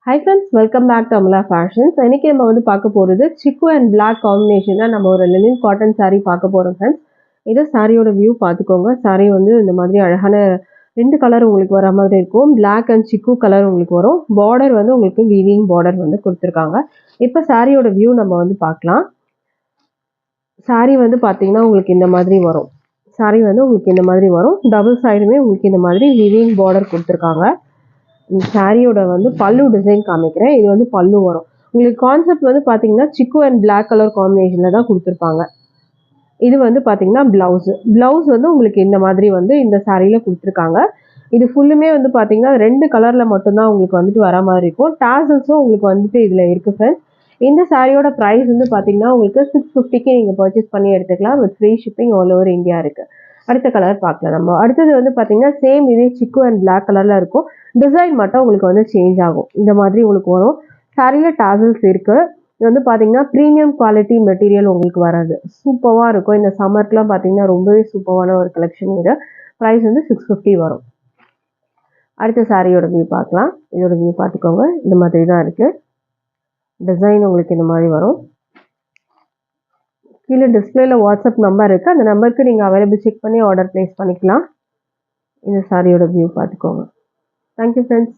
Hi friends, welcome back to Amala Fashions. இன்னைக்கு நம்ம வந்து பார்க்க போறது சிக்கு அண்ட் பிளாக் காம்பினேஷன்ல நம்ம ஒரு linen காட்டன் saree பார்க்க போறோம் friends. இது சாரியோட வியூ பார்த்துக்கோங்க. saree வந்து இந்த மாதிரி அழகான ரெண்டு கலர் உங்களுக்கு வர மாதிரி இருக்கும். பிளாக் அண்ட் சிக்கு கலர் உங்களுக்கு வரும். பார்டர் வந்து உங்களுக்கு வீவிங் பார்டர் வந்து கொடுத்துருக்காங்க. இப்போ சாரியோட வியூ நம்ம வந்து பார்க்கலாம். saree வந்து பார்த்தீங்கன்னா உங்களுக்கு இந்த மாதிரி வரும். saree வந்து உங்களுக்கு இந்த மாதிரி வரும். டபுள் சைடுமே உங்களுக்கு இந்த மாதிரி வீவிங் பார்டர் கொடுத்துருக்காங்க. சாரியோட வந்து பல்லு டிசைன் காமிக்கிறேன். இது வந்து பல்லு வரும். உங்களுக்கு கான்செப்ட் வந்து பார்த்தீங்கன்னா சிக்கு அண்ட் பிளாக் கலர் காம்பினேஷனில் தான் கொடுத்துருப்பாங்க. இது வந்து பார்த்தீங்கன்னா பிளவுஸ் வந்து உங்களுக்கு இந்த மாதிரி வந்து இந்த சாரியில் கொடுத்துருக்காங்க. இது ஃபுல்லுமே வந்து பார்த்தீங்கன்னா ரெண்டு கலரில் மட்டும்தான் உங்களுக்கு வந்துட்டு வர மாதிரி இருக்கும். டாசல்ஸும் உங்களுக்கு வந்துட்டு இதில் இருக்குது ஃப்ரெண்ட்ஸ். இந்த சாரியோட ப்ரைஸ் வந்து பார்த்தீங்கன்னா உங்களுக்கு 650க்கு நீங்கள் பர்ச்சேஸ் பண்ணி எடுத்துக்கலாம். With free shipping all over India இருக்குது. அடுத்த கலர் பார்க்கலாம் நம்ம. அடுத்தது வந்து பார்த்தீங்கன்னா சேம் இதே சிக்கு அண்ட் பிளாக் கலரில் இருக்கும். டிசைன் மட்டும் உங்களுக்கு வந்து சேஞ்ச் ஆகும். இந்த மாதிரி உங்களுக்கு வரும். சாரியில் டாசல்ஸ் இருக்குது. இது வந்து பார்த்தீங்கன்னா ப்ரீமியம் குவாலிட்டி மெட்டீரியல் உங்களுக்கு வராது. சூப்பராக இருக்கும். இந்த சம்மருக்குலாம் பார்த்தீங்கன்னா ரொம்பவே சூப்பரான ஒரு கலெக்ஷன் இது. ப்ரைஸ் வந்து 650 வரும். அடுத்த சாரியோட வியூ பார்க்கலாம். இதோட வியூ பார்த்துக்கோங்க. இந்த மாதிரி தான் இருக்குது. டிசைன் உங்களுக்கு இந்த மாதிரி வரும். கீழே டிஸ்பிளேல வாட்ஸ்அப் நம்பர் இருக்குது. அந்த நம்பருக்கு நீங்கள் அவைலபிள் செக் பண்ணி ஆர்டர் ப்ளேஸ் பண்ணிக்கலாம். இந்த சாரியோட வியூ பார்த்துக்கோங்க. Thank you friends.